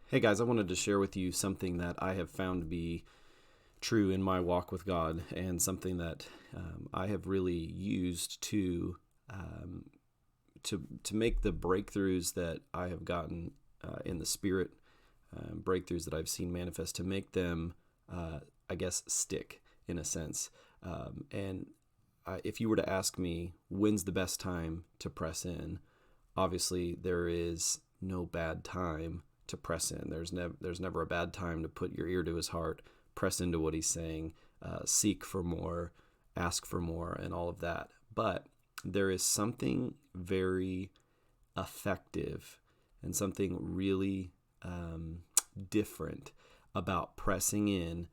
Hey guys, I wanted to share with you something that I have found to be true in my walk with God, and something that I have really used um, to make the breakthroughs that I have gotten in the spirit, breakthroughs that I've seen manifest, to make them, I guess, stick in a sense. And if you were to ask me when's the best time to press in, obviously there is no bad time to press in. There's never a bad time to put your ear to his heart, press into what he's saying, seek for more, ask for more, and all of that. But there is something very effective and something really different about pressing in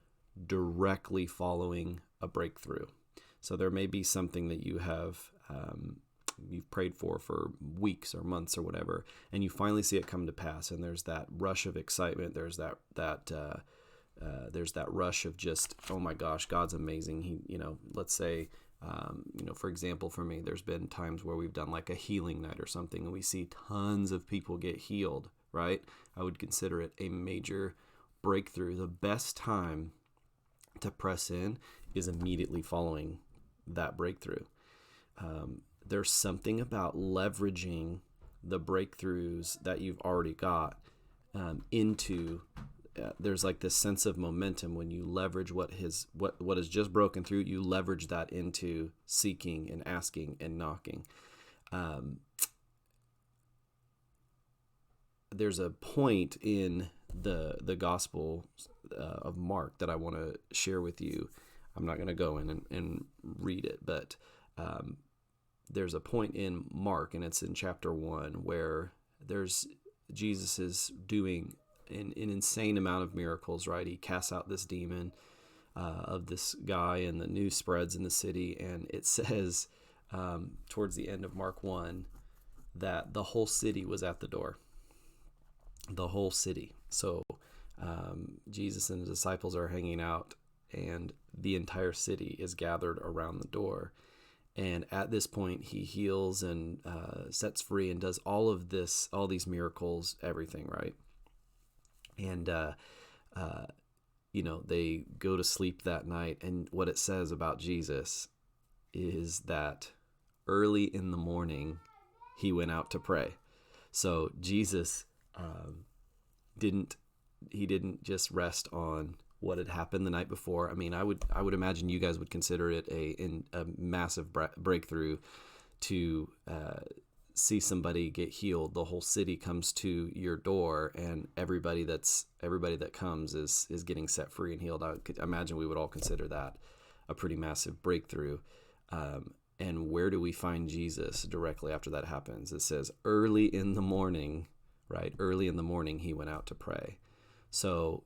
directly following a breakthrough. So there may be something that you've prayed for weeks or months or whatever, and you finally see it come to pass, and there's that rush of excitement. There's that rush of just, oh my gosh, God's amazing. Let's say, for example, for me, there's been times where we've done like a healing night or something, and we see tons of people get healed. Right? I would consider it a major breakthrough. The best time to press in is immediately following that breakthrough. There's something about leveraging the breakthroughs that you've already got into. There's like this sense of momentum when you leverage what has just broken through. You leverage that into seeking and asking and knocking. There's a point in the Gospel of Mark that I want to share with you. I'm not going to go in and read it, but there's a point in Mark, and it's in chapter 1, where Jesus is doing an insane amount of miracles, right? He casts out this demon of this guy, and the news spreads in the city, and it says towards the end of Mark 1 that the whole city was at the door. The whole city. So Jesus and the disciples are hanging out, and the entire city is gathered around the door. And at this point, he heals and sets free and does all these miracles, everything, right? And, they go to sleep that night. And what it says about Jesus is that early in the morning, he went out to pray. So Jesus didn't just rest on what had happened the night before. I mean, I would imagine you guys would consider it a massive breakthrough to see somebody get healed. The whole city comes to your door, and everybody that comes is getting set free and healed. I could imagine we would all consider that a pretty massive breakthrough. And where do we find Jesus directly after that happens? It says early in the morning, right? Early in the morning, he went out to pray. So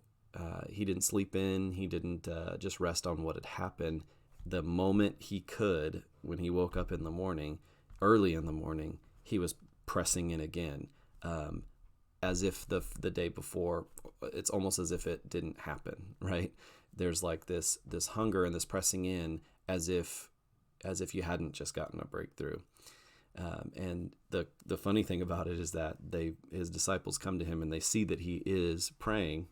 he didn't sleep in. He didn't just rest on what had happened. The moment he could, when he woke up in the morning, early in the morning, he was pressing in again, as if the day before, it's almost as if it didn't happen, right? There's like this hunger and this pressing in, as if you hadn't just gotten a breakthrough. And the funny thing about it is that his disciples come to him and they see that he is praying,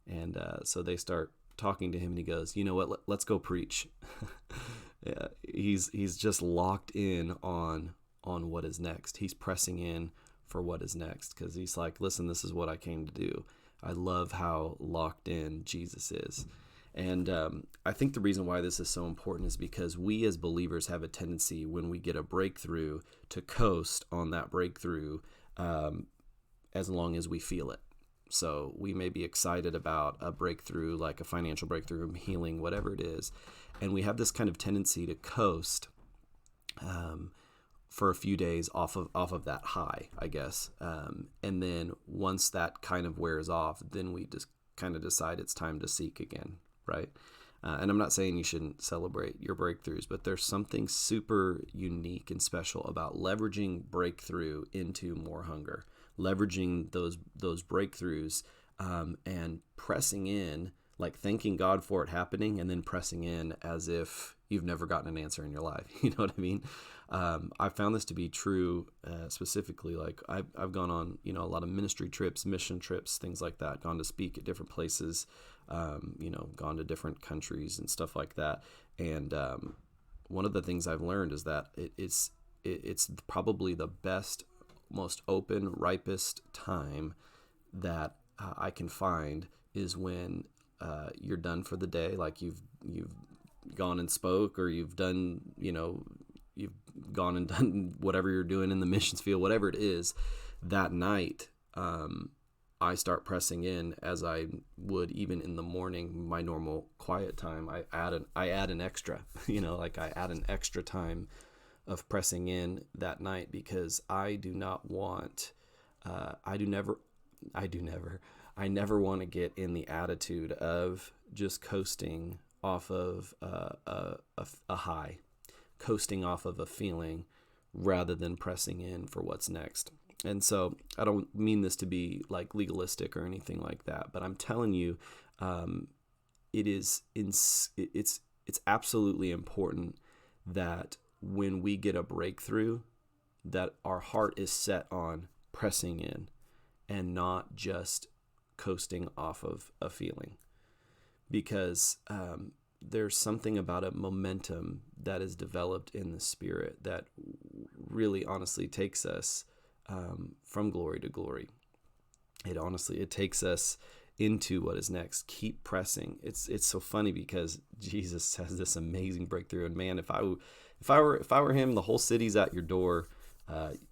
and so they start talking to him, and he goes, "You know what? Let's go preach." Yeah, he's just locked in on what is next. He's pressing in for what is next, because he's like, "Listen, this is what I came to do." I love how locked in Jesus is. And I think the reason why this is so important is because we as believers have a tendency, when we get a breakthrough, to coast on that breakthrough as long as we feel it. So we may be excited about a breakthrough, like a financial breakthrough, healing, whatever it is, and we have this kind of tendency to coast for a few days off of that high, I guess. And then once that kind of wears off, then we just kind of decide it's time to seek again. Right? And I'm not saying you shouldn't celebrate your breakthroughs, but there's something super unique and special about leveraging breakthrough into more hunger, leveraging those breakthroughs and pressing in, like thanking God for it happening, and then pressing in as if you've never gotten an answer in your life. You know what I mean? I found this to be true specifically. Like I've gone on, a lot of ministry trips, mission trips, things like that, gone to speak at different places, gone to different countries and stuff like that. And one of the things I've learned is that it's probably the best, most open, ripest time that I can find is when you're done for the day, like you've gone and spoke, or you've done, you've gone and done whatever you're doing in the missions field, whatever it is. That night, I start pressing in as I would even in the morning, my normal quiet time. I add an extra, like I add an extra time of pressing in that night, because I never want to get in the attitude of just coasting off of a high, coasting off of a feeling, rather than pressing in for what's next. And so I don't mean this to be like legalistic or anything like that, but I'm telling you, it's absolutely important that when we get a breakthrough, that our heart is set on pressing in and not just coasting off of a feeling. Because there's something about a momentum that is developed in the Spirit that really honestly takes us from glory to glory. It takes us into what is next. Keep pressing. It's so funny because Jesus has this amazing breakthrough, and man, if I were him, the whole city's at your door.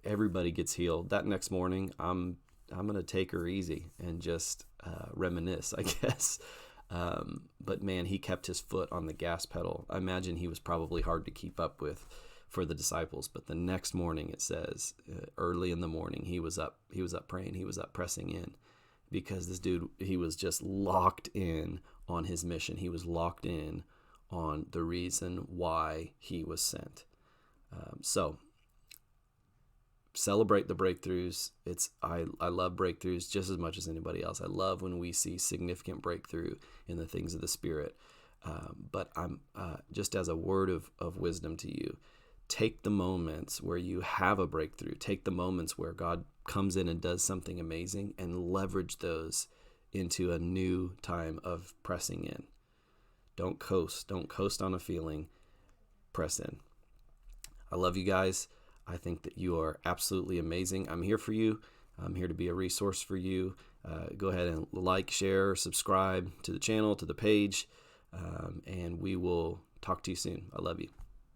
Everybody gets healed. That next morning, I'm gonna take her easy and just reminisce, I guess. But man, he kept his foot on the gas pedal. I imagine he was probably hard to keep up with for the disciples. But the next morning, it says, early in the morning, he was up praying, he was up pressing in, because this dude, he was just locked in on his mission. He was locked in on the reason why he was sent. So celebrate the breakthroughs. I love breakthroughs just as much as anybody else. I love when we see significant breakthrough in the things of the Spirit. But I'm just as a word of wisdom to you, take the moments where you have a breakthrough. Take the moments where God comes in and does something amazing, and leverage those into a new time of pressing in. Don't coast. Don't coast on a feeling. Press in. I love you guys. I think that you are absolutely amazing. I'm here for you. I'm here to be a resource for you. Go ahead and like, share, subscribe to the channel, to the page, and we will talk to you soon. I love you.